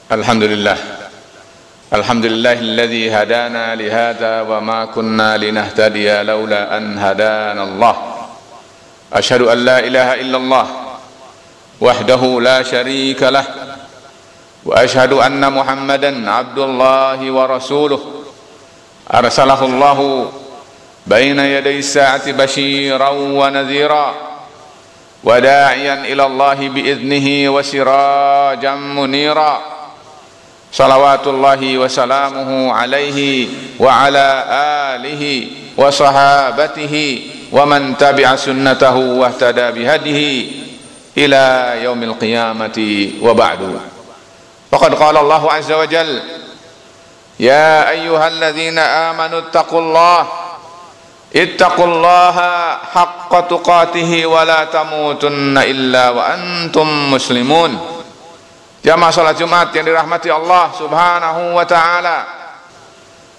Alhamdulillah. Alhamdulillahilladzi hadana li hadza wa ma kunna linahtadiya laula an hadana Allah. Asyhadu an la ilaha illallah wahdahu la syarika lah wa asyhadu anna Muhammadan abdullahi wa rasuluh arsalahu Allahu baina yaday sa'ati basyiran wa nadhira wa da'iyan ila Allah bi idnihi wa sirajan munira. Salawatullahi wa salamuhu alaihi wa ala alihi wa sahabatihi wa man tabi'a sunnatahu wa ihtada bihadihi ila yaumil qiyamati wa ba'du. Faqad qala Allahu azza wa jalla, ya ayyuhalladzina amanu ittaqullaha haqqa tuqatih wa la tamutunna illa wa antum muslimun. Jamaah salat Jumat yang dirahmati Allah Subhanahu wa taala.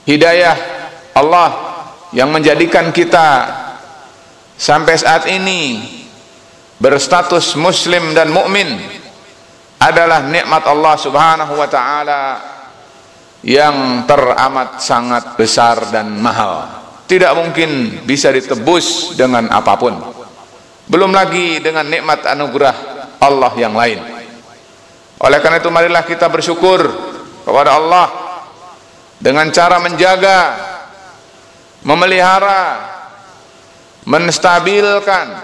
Hidayah Allah yang menjadikan kita sampai saat ini berstatus muslim dan mukmin adalah nikmat Allah Subhanahu wa taala yang teramat sangat besar dan mahal. Tidak mungkin bisa ditebus dengan apapun. Belum lagi dengan nikmat anugerah Allah yang lain. Oleh karena itu marilah kita bersyukur kepada Allah dengan cara menjaga, memelihara, menstabilkan,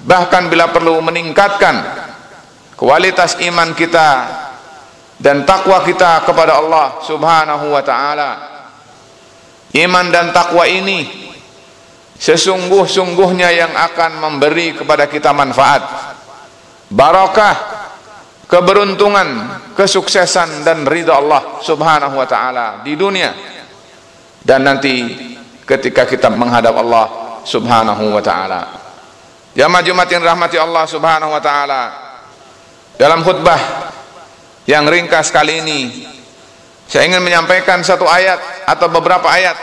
bahkan bila perlu meningkatkan kualitas iman kita dan takwa kita kepada Allah Subhanahu wa taala. Iman dan takwa ini sesungguh-sungguhnya yang akan memberi kepada kita manfaat, barakah, keberuntungan, kesuksesan dan ridha Allah Subhanahu wa taala di dunia dan nanti ketika kita menghadap Allah Subhanahu wa taala. Jamaah Jumat yang dirahmati Allah Subhanahu wa taala, dalam khutbah yang ringkas kali ini saya ingin menyampaikan satu ayat atau beberapa ayat,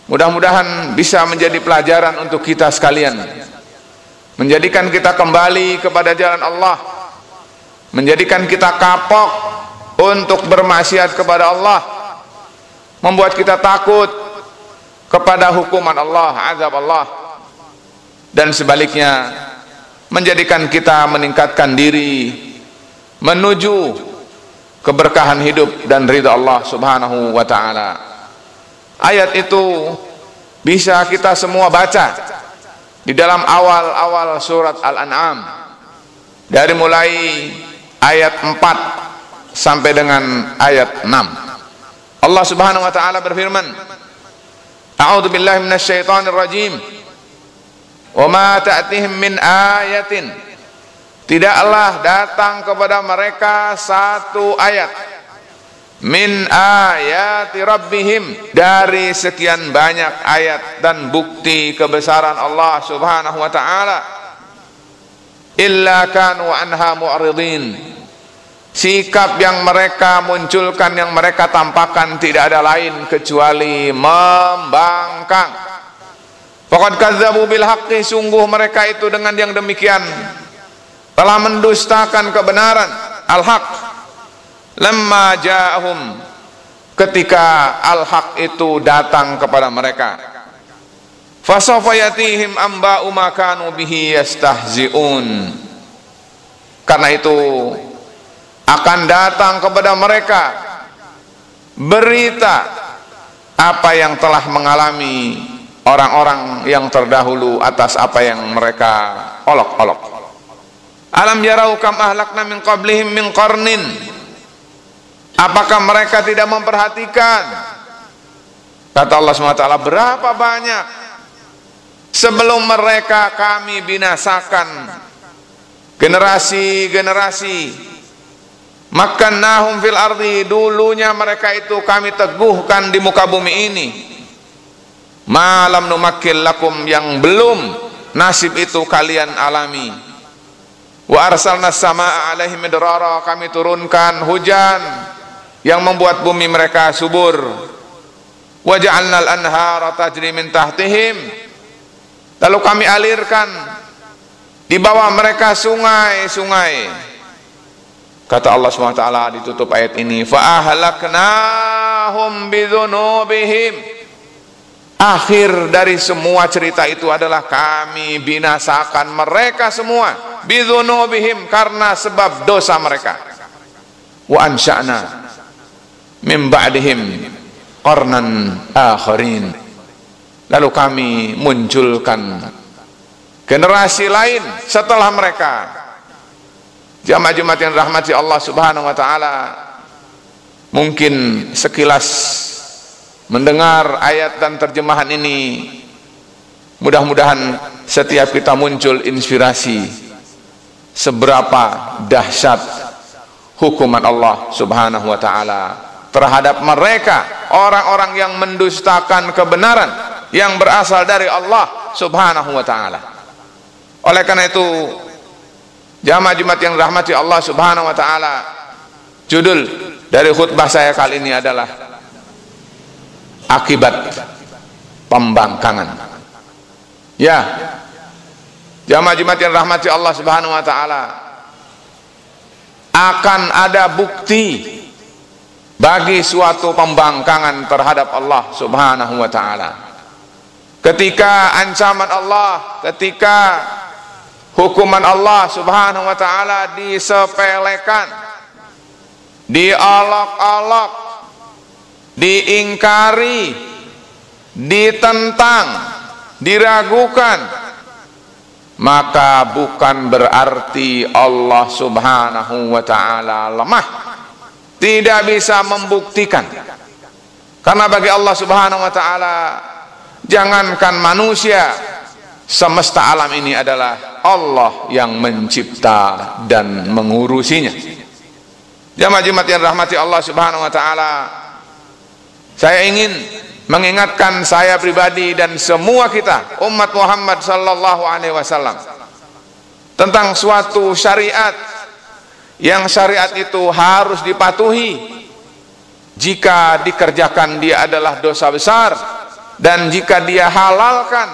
mudah-mudahan bisa menjadi pelajaran untuk kita sekalian, menjadikan kita kembali kepada jalan Allah, menjadikan kita kapok untuk bermaksiat kepada Allah, membuat kita takut kepada hukuman Allah, azab Allah, dan sebaliknya menjadikan kita meningkatkan diri menuju keberkahan hidup dan ridha Allah Subhanahu wa taala. Ayat itu bisa kita semua baca di dalam awal-awal surat Al-An'am, dari mulai ayat 4 sampai dengan ayat 6. Allah Subhanahu wa taala berfirman, A'udzu billahi minasyaitonir rajim. Wa ma ta'tihim min ayatin, tidaklah datang kepada mereka satu ayat, min ayati rabbihim, dari sekian banyak ayat dan bukti kebesaran Allah Subhanahu wa taala, illa kanu anha mu'ridin, sikap yang mereka munculkan, yang mereka tampakkan tidak ada lain kecuali membangkang. Faqad kazzabu bil haqqi, sungguh mereka itu dengan yang demikian telah mendustakan kebenaran, al-haq, lamma ja'ahum, ketika al-haq itu datang kepada mereka. Fasawfa yatihim amba'u ma kanu bihi yastahzi'un, karena itu akan datang kepada mereka berita apa yang telah mengalami orang-orang yang terdahulu atas apa yang mereka olok-olok. Alam yarau kam ahlakna min qablihim min qarnin, apakah mereka tidak memperhatikan, kata Allah SWT, berapa banyak sebelum mereka kami binasakan generasi-generasi. Makkannahum fil ardi, dulunya mereka itu kami teguhkan di muka bumi ini. Malam numakkil lakum, yang belum nasib itu kalian alami. Wa arsalna samaa alaihim midrara, kami turunkan hujan yang membuat bumi mereka subur. Wa ja'alnal anhara tajri min tahtihim, lalu kami alirkan di bawah mereka sungai-sungai. Kata Allah SWT di tutup ayat ini, fa ahlaknahum bidzunubihim. Akhir dari semua cerita itu adalah kami binasakan mereka semua bidzunubihim, karena sebab dosa mereka. Wa ansha'na min ba'dihim qarnan akharin. Lalu kami munculkan generasi lain setelah mereka. Jamaah-jamaah yang rahmati Allah Subhanahu wa taala, mungkin sekilas mendengar ayat dan terjemahan ini, mudah-mudahan setiap kita muncul inspirasi seberapa dahsyat hukuman Allah Subhanahu wa taala terhadap mereka, orang-orang yang mendustakan kebenaran yang berasal dari Allah Subhanahu wa taala. Oleh karena itu, jamaah Jumat yang rahmati Allah Subhanahu wa taala, judul dari khutbah saya kali ini adalah akibat pembangkangan. Ya, jamaah Jumat yang rahmati Allah Subhanahu wa taala, akan ada bukti bagi suatu pembangkangan terhadap Allah Subhanahu wa taala. Ketika ancaman Allah, ketika hukuman Allah Subhanahu wa taala disepelekan, diolok-olok, diingkari, ditentang, diragukan, maka bukan berarti Allah Subhanahu wa taala lemah, tidak bisa membuktikan. Karena bagi Allah Subhanahu wa taala, jangankan manusia, semesta alam ini adalah Allah yang mencipta dan mengurusinya. Jamaah-jamaah yang rahmati Allah Subhanahu wa taala, saya ingin mengingatkan saya pribadi dan semua kita umat Muhammad sallallahu alaihi wasallam tentang suatu syariat yang syariat itu harus dipatuhi. Jika dikerjakan dia adalah dosa besar, dan jika dia halalkan,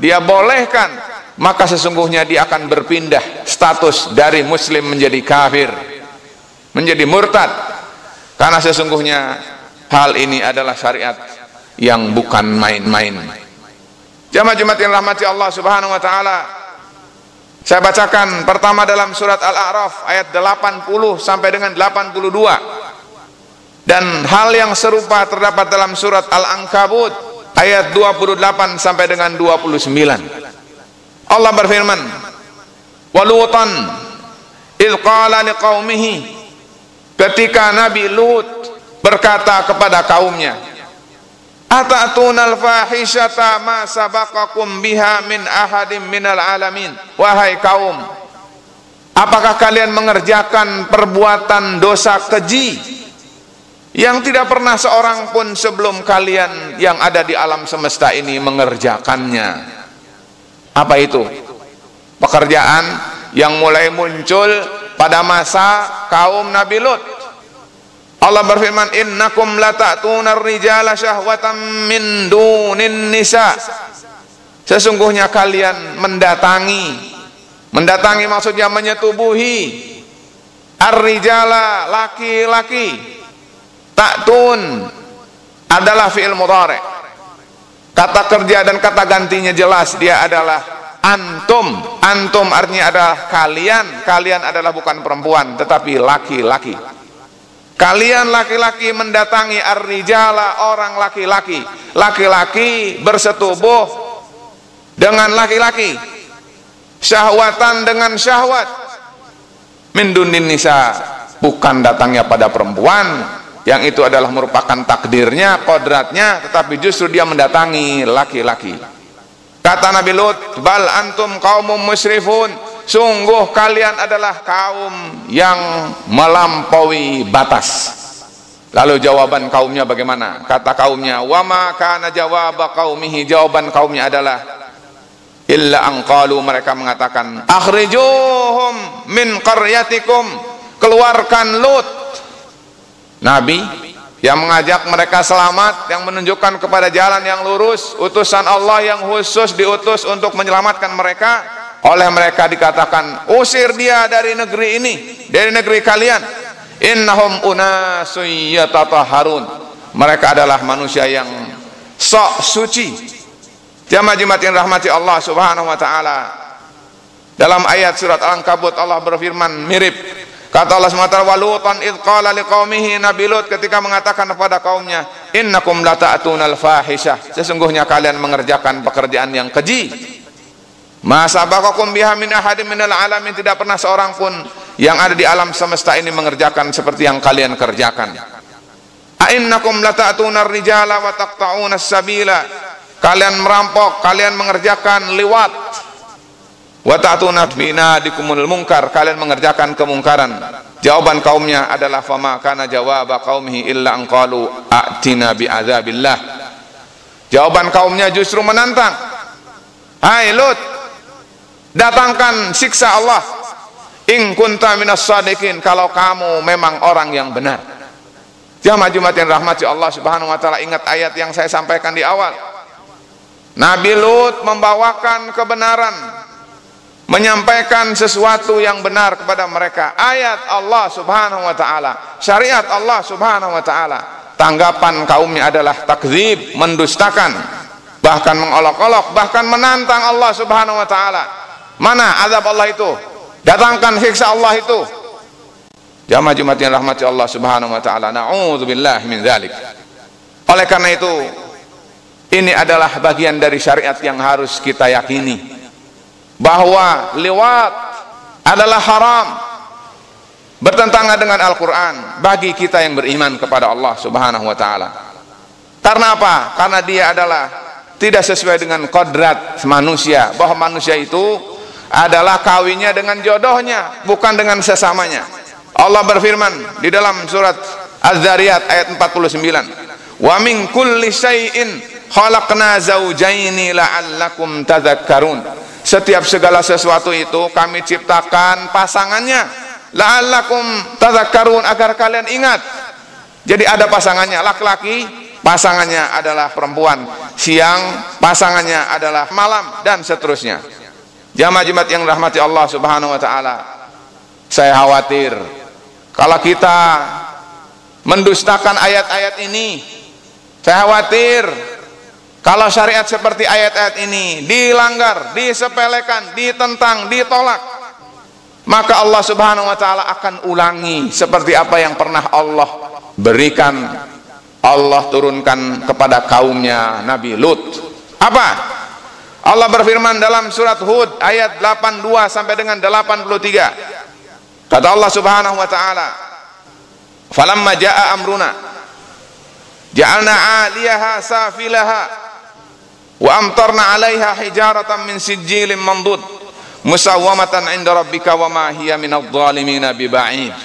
dia bolehkan, maka sesungguhnya dia akan berpindah status dari muslim menjadi kafir, menjadi murtad. Karena sesungguhnya hal ini adalah syariat yang bukan main-main. Jamaah-jamaah yang rahmati Allah Subhanahu wa taala, saya bacakan pertama dalam surat Al-A'raf ayat 80 sampai dengan 82, dan hal yang serupa terdapat dalam surat Al-Ankabut ayat 28 sampai dengan 29. Allah berfirman, walutan idh qala liqaumihi, ketika Nabi Lut berkata kepada kaumnya, atatuna al-fahishata ma sabaqakum biha min ahadim minal alamin. Wahai kaum, apakah kalian mengerjakan perbuatan dosa keji yang tidak pernah seorang pun sebelum kalian yang ada di alam semesta ini mengerjakannya? Apa itu? Pekerjaan yang mulai muncul pada masa kaum Nabi Lut. Allah berfirman, innakum lata'tunar rijala syahwatan min dunin nisa. Sesungguhnya kalian mendatangi maksudnya menyetubuhi ar-rijala, laki-laki. Ta'tun adalah fi'il mudhari'. Kata kerja dan kata gantinya jelas, dia adalah antum. Antum artinya adalah kalian. Kalian adalah bukan perempuan tetapi laki-laki. Kalian laki-laki mendatangi ar-rijala, orang laki-laki. Laki-laki bersetubuh dengan laki-laki, syahwatan dengan syahwat, min dunin nisa, bukan datangnya pada perempuan, yang itu adalah merupakan takdirnya, kodratnya, tetapi justru dia mendatangi laki-laki. Kata Nabi Lut, bal antum qaumum musrifun, sungguh kalian adalah kaum yang melampaui batas. Lalu jawaban kaumnya bagaimana? Kata kaumnya, wa ma kana jawab qaumihi, jawaban kaumnya adalah illa an qalu, mereka mengatakan, akhrijuhum min qaryatikum, keluarkan Lut. Nabi yang mengajak mereka selamat, yang menunjukkan kepada jalan yang lurus, utusan Allah yang khusus diutus untuk menyelamatkan mereka. Oleh mereka dikatakan, usir dia dari negeri ini, dari negeri kalian. Innahum unasun yatatahharun. Mereka adalah manusia yang sok suci. Jamaah yang rahmati Allah Subhanahu wa taala. Dalam ayat surat Al-Ankabut Allah berfirman mirip. Kata Allah SWT, walutan idh qala liqaumihi, Nabi Lut ketika mengatakan kepada kaumnya, innakum lata'tunal fahisyah, sesungguhnya kalian mengerjakan pekerjaan yang keji. Ma sabaqakum biha min ahadin minal alamin, tidak pernah seorang pun yang ada di alam semesta ini mengerjakan seperti yang kalian kerjakan. A innakum lata'tunar rijala wa taqta'unas sabila, kalian merampok, kalian mengerjakan liwat. Wa ta'tuna binadikumul munkar, kalian mengerjakan kemungkaran. Jawaban kaumnya adalah fama kana jawaba qaumihi illa an qalu a'tina bi'adzabillah. Jawaban kaumnya justru menantang, hai Lut, datangkan siksa Allah, in kunta minas shadiqin, kalau kamu memang orang yang benar. Jamaah Jumat yang rahmati Allah Subhanahu wa taala, ingat ayat yang saya sampaikan di awal. Nabi Lut membawakan kebenaran, menyampaikan sesuatu yang benar kepada mereka, ayat Allah Subhanahu wa taala, syariat Allah Subhanahu wa taala. Tanggapan kaumnya adalah takdzib, mendustakan, bahkan mengolok-olok, bahkan menantang Allah Subhanahu wa taala. Mana azab Allah itu? Datangkan siksa Allah itu. Jamaah Jumat yang rahmati Allah Subhanahu wa taala, na'udzubillah min dzalik. Oleh karena itu, ini adalah bagian dari syariat yang harus kita yakini, bahwa liwat adalah haram, bertentangan dengan Al-Quran bagi kita yang beriman kepada Allah Subhanahu wa ta'ala. Karena apa? Karena dia adalah tidak sesuai dengan kodrat manusia, bahwa manusia itu adalah kawinnya dengan jodohnya, bukan dengan sesamanya. Allah berfirman di dalam surat Az-Zariyat ayat 49, wa min kulli syai'in khalaqna zawjaini la'allakum tadhakkarun. Setiap segala sesuatu itu kami ciptakan pasangannya, la'allakum tadhakkarun, agar kalian ingat. Jadi ada pasangannya laki-laki, pasangannya adalah perempuan, siang pasangannya adalah malam, dan seterusnya. Jamaah Jumat yang rahmati Allah Subhanahu wa taala, saya khawatir kalau kita mendustakan ayat-ayat ini. Saya khawatir kalau syariat seperti ayat-ayat ini dilanggar, disepelekan, ditentang, ditolak, maka Allah Subhanahu wa taala akan ulangi seperti apa yang pernah Allah berikan, Allah turunkan kepada kaumnya Nabi Lut. Apa? Allah berfirman dalam surat Hud ayat 82 sampai dengan 83. Kata Allah Subhanahu wa taala, falamma jaa amruna ja'alna 'aliyaha safilaha wa amtarna 'alaiha hijaratan min sijilin mandud musawwamatan 'inda rabbika wa ma hiya minadh dhalimin biba'id.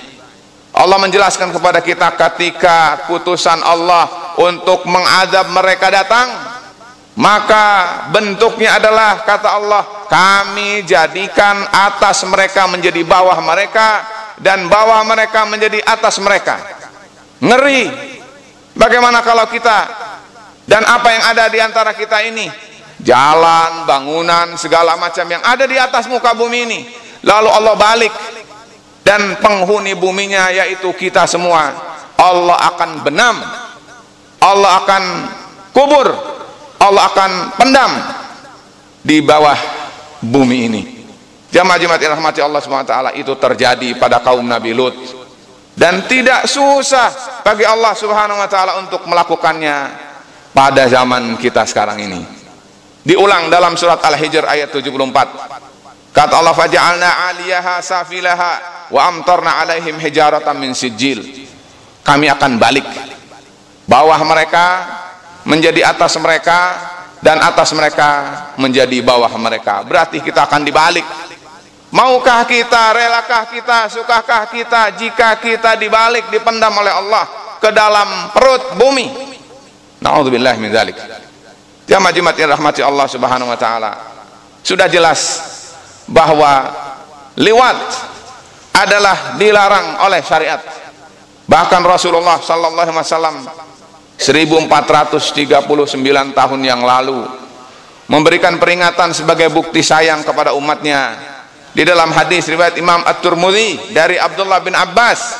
Allah menjelaskan kepada kita ketika putusan Allah untuk mengadab mereka datang, maka bentuknya adalah, kata Allah, kami jadikan atas mereka menjadi bawah mereka, dan bawah mereka menjadi atas mereka. Ngeri. Bagaimana kalau kita dan apa yang ada di antara kita ini, jalan, bangunan, segala macam yang ada di atas muka bumi ini, lalu Allah balik, dan penghuni buminya yaitu kita semua, Allah akan benam, Allah akan kubur, Allah akan pendam di bawah bumi ini. Jamaah-jamaah yang rahmati Allah SWT, itu terjadi pada kaum Nabi Lut, dan tidak susah bagi Allah Subhanahu wa taala untuk melakukannya pada zaman kita sekarang ini. Diulang dalam surat Al-Hijr ayat 74. Kata Allah, faja'alna 'aliyaha safilaha wa amtarna 'alaihim hijaratan min sijil. Kami akan balik bawah mereka menjadi atas mereka, dan atas mereka menjadi bawah mereka. Berarti kita akan dibalik. Maukah kita, relakah kita, sukakah kita jika kita dibalik, dipendam oleh Allah ke dalam perut bumi? Na'udzubillah min dzalik. Jamaah Jumat yang rahmati Allah Subhanahu wa taala, sudah jelas bahwa liwat adalah dilarang oleh syariat. Bahkan Rasulullah sallallahu alaihi wasallam 1439 tahun yang lalu memberikan peringatan sebagai bukti sayang kepada umatnya. Di dalam hadis riwayat Imam At-Tirmidzi dari Abdullah bin Abbas,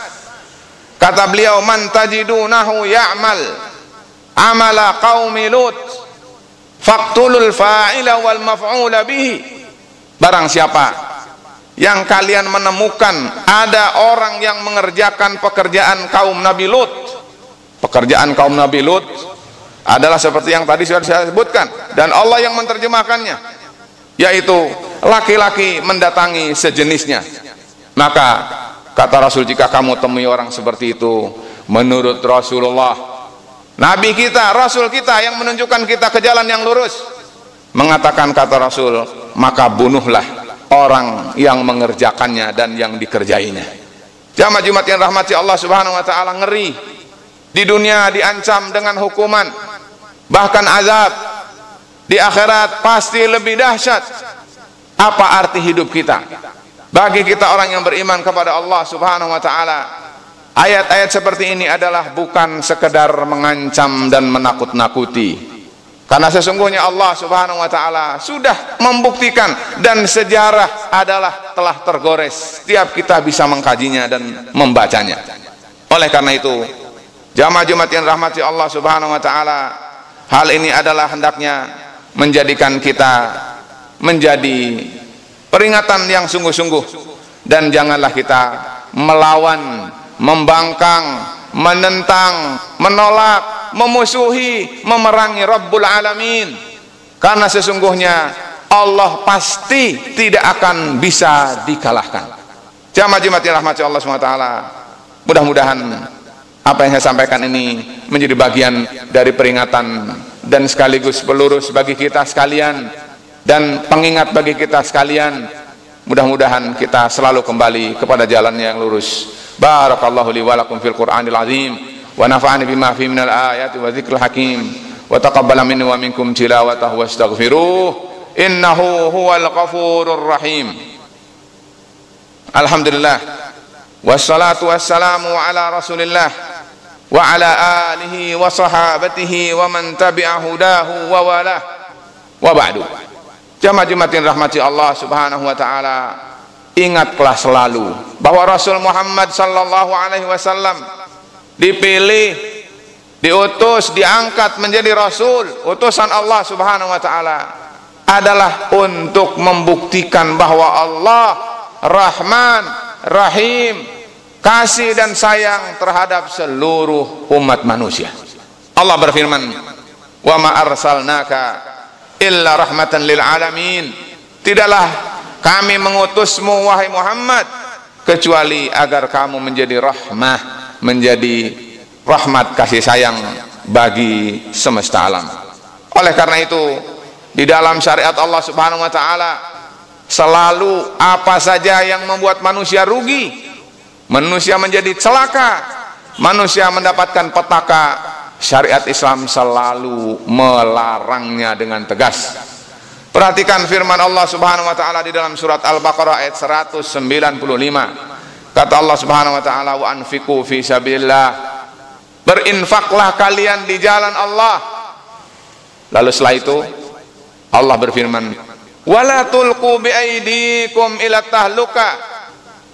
kata beliau, man tajidunahu ya'mal amala qaumi Lut faqtulul fa'ila wal maf'ula bihi. Barang siapa yang kalian menemukan ada orang yang mengerjakan pekerjaan kaum Nabi Lut. Pekerjaan kaum Nabi Lut adalah seperti yang tadi sudah saya sebutkan, dan Allah yang menerjemahkannya, yaitu laki-laki mendatangi sejenisnya. Maka kata Rasul, jika kamu temui orang seperti itu, menurut Rasulullah, Nabi kita, Rasul kita yang menunjukkan kita ke jalan yang lurus, mengatakan kata Rasul, maka bunuhlah orang yang mengerjakannya dan yang dikerjainya. Jamaah Jumat yang rahmati Allah Subhanahu wa taala, ngeri. Di dunia diancam dengan hukuman, bahkan azab. Di akhirat pasti lebih dahsyat. Apa arti hidup kita? Bagi kita orang yang beriman kepada Allah Subhanahu wa taala, ayat-ayat seperti ini adalah bukan sekedar mengancam dan menakut-nakuti. Karena sesungguhnya Allah Subhanahu wa taala sudah membuktikan, dan sejarah adalah telah tergores. Setiap kita bisa mengkajinya dan membacanya. Oleh karena itu, jamaah Jumat yang rahmati Allah Subhanahu wa taala, hal ini adalah hendaknya menjadikan kita menjadi peringatan yang sungguh-sungguh, dan janganlah kita melawan, membangkang, menentang, menolak, memusuhi, memerangi Rabbul Alamin. Karena sesungguhnya Allah pasti tidak akan bisa dikalahkan. Jamaah Jumat yang rahmati Allah Subhanahu wa taala, mudah-mudahan apa yang saya sampaikan ini menjadi bagian dari peringatan dan sekaligus pelurus bagi kita sekalian, dan pengingat bagi kita sekalian. Mudah-mudahan kita selalu kembali kepada jalan yang lurus. Barakallahu li wa lakum fil Qur'anil azim, wa nafa'ani bima fihi minal ayati wa dzikril hakim, wa taqabbala minni wa minkum tilawatahu wastaghfiruh, innahu huwal ghafurur rahim. Alhamdulillah, wassalatu wassalamu ala Rasulillah wa ala alihi wa sahabatihi wa man tabi'a hudahu wa walah, wa ba'du. Jamaah Jumat yang rahmati Allah Subhanahu wa taala, ingatlah selalu bahwa Rasul Muhammad sallallahu alaihi wasallam dipilih, diutus, diangkat menjadi rasul, utusan Allah Subhanahu wa taala, adalah untuk membuktikan bahwa Allah Rahman, Rahim, kasih dan sayang terhadap seluruh umat manusia. Allah berfirman, wa ma arsalnaka illa rahmatan lil alamin. Tidaklah kami mengutusmu wahai Muhammad kecuali agar kamu menjadi rahmah, menjadi rahmat kasih sayang bagi semesta alam. Oleh karena itu, di dalam syariat Allah Subhanahu wa taala, selalu apa saja yang membuat manusia rugi, manusia menjadi celaka, manusia mendapatkan petaka, syariat Islam selalu melarangnya dengan tegas. Perhatikan firman Allah Subhanahu wa taala di dalam surat Al-Baqarah ayat 195. Kata Allah Subhanahu wa taala, wa anfiqu fi sabilillah, berinfaklah kalian di jalan Allah. Lalu setelah itu Allah berfirman, wala tulqu biaidikum ila tahluka,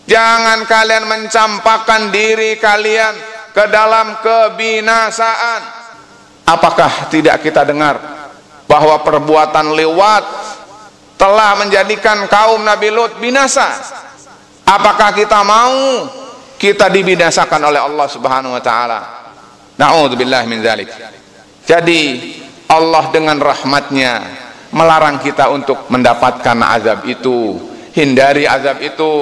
jangan kalian mencampakkan diri kalian ke dalam kebinasaan. Apakah tidak kita dengar bahwa perbuatan lewat telah menjadikan kaum Nabi Lut binasa? Apakah kita mau kita dibinasakan oleh Allah Subhanahu wa taala? Na'udzubillahi min dzalik. Jadi Allah dengan rahmatnya melarang kita untuk mendapatkan azab itu, hindari azab itu.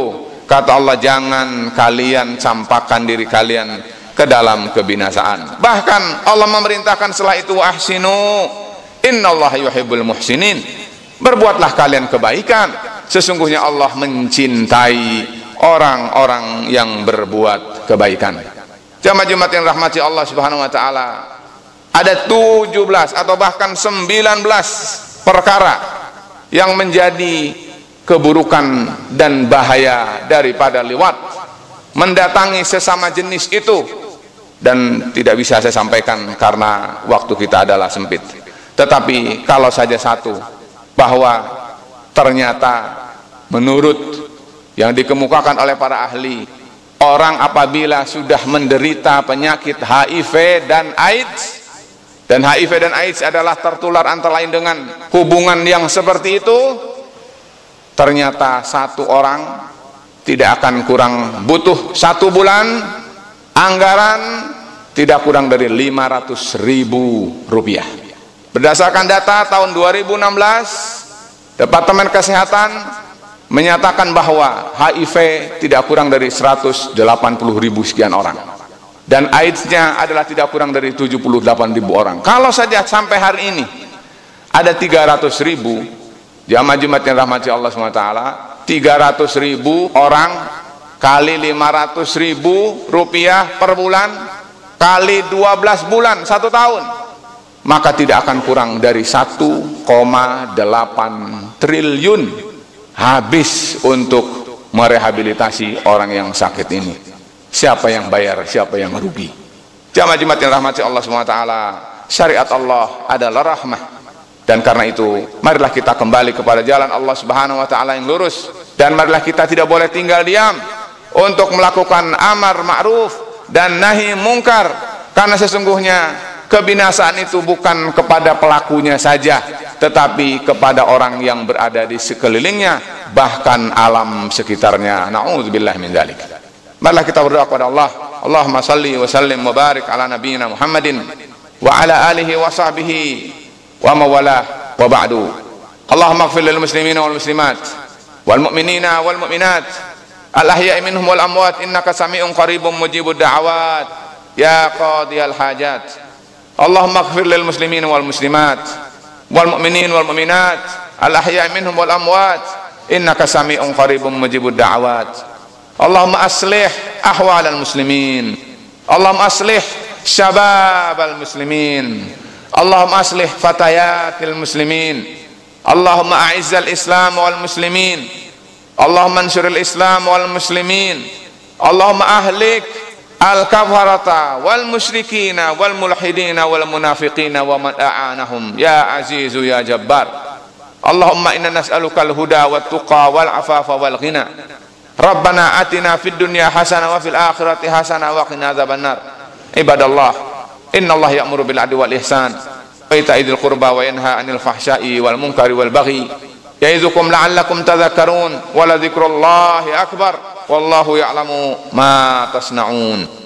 Kata Allah, jangan kalian campakkan diri kalian ke dalam kebinasaan. Bahkan Allah memerintahkan setelah itu, ahsinu innallaha yuhibbul muhsinin, berbuatlah kalian kebaikan, sesungguhnya Allah mencintai orang-orang yang berbuat kebaikan. Jamaah Jumat yang rahmati Allah Subhanahu wa taala, ada 17 atau bahkan 19 perkara yang menjadi keburukan dan bahaya daripada liwat, mendatangi sesama jenis itu, dan tidak bisa saya sampaikan karena waktu kita adalah sempit. Tetapi kalau saja satu bahwa ternyata menurut yang dikemukakan oleh para ahli, orang apabila sudah menderita penyakit HIV dan AIDS, dan HIV dan AIDS adalah tertular antara lain dengan hubungan yang seperti itu, ternyata satu orang tidak akan kurang, butuh 1 bulan anggaran tidak kurang dari 500.000 rupiah. Berdasarkan data tahun 2016, Departemen Kesehatan menyatakan bahwa HIV tidak kurang dari 180.000 sekian orang, dan AIDS-nya adalah tidak kurang dari 78.000 orang. Kalau saja sampai hari ini ada 300.000 jamaah Jumat yang rahmati Allah SWT, 300.000 orang kali 500.000 rupiah per bulan kali 12 bulan 1 tahun, maka tidak akan kurang dari 1,8 triliun habis untuk merehabilitasi orang yang sakit ini. Siapa yang bayar, siapa yang rugi? Jamaah Jumat yang rahmati Allah SWT, syariat Allah adalah rahmah. Dan karena itu, marilah kita kembali kepada jalan Allah Subhanahu wa Ta'ala yang lurus, dan marilah kita tidak boleh tinggal diam untuk melakukan amar ma'ruf dan nahi mungkar, karena sesungguhnya kebinasaan itu bukan kepada pelakunya saja, tetapi kepada orang yang berada di sekelilingnya, bahkan alam sekitarnya. Na'udzubillah min dzalik. Marilah kita berdoa kepada Allah. Allahumma salli wa sallim wa barik ala nabiyyina Muhammadin wa ala alihi wa sahbihi wa mawalah wa ba'du. Allahumma ighfir lil muslimina wal muslimat wal mu'minina wal mu'minat al ahya'i minhum wal amwat innaka sami'un qaribun mujibud da'awat ya qadiyal hajat. Allahumma ighfir lil muslimina wal muslimat wal mu'minin wal mu'minat al ahya'i minhum wal amwat innaka sami'un qaribun mujibud da'awat. Allahumma aslih ahwalal muslimin, Allahumma aslih syababal muslimin, Allahumma aslih fatayatil muslimin, Allahumma a'izzal islam wal muslimin, Allahumma ansuril islam wal muslimin, Allahumma ahlik al-kafarata wal musyrikina wal mulhidina wal munafiqina wa man a'anahum ya azizu ya jabbar. Allahumma inna nas'aluka al-huda wat tuqa wal afafa wal ghina. Rabbana atina fid dunya hasanah wa fil akhirati hasanah wa qina adzabannar. Ibadallah, innallaha ya'muru bil 'adli wal ihsan wa ita'i dzil qurba wa yanha 'anil fahsya'i wal munkari wal baghi ya'idzukum la'allakum tadhakkarun wa la dzikrullahi akbar wallahu ya'lamu ma tasna'un.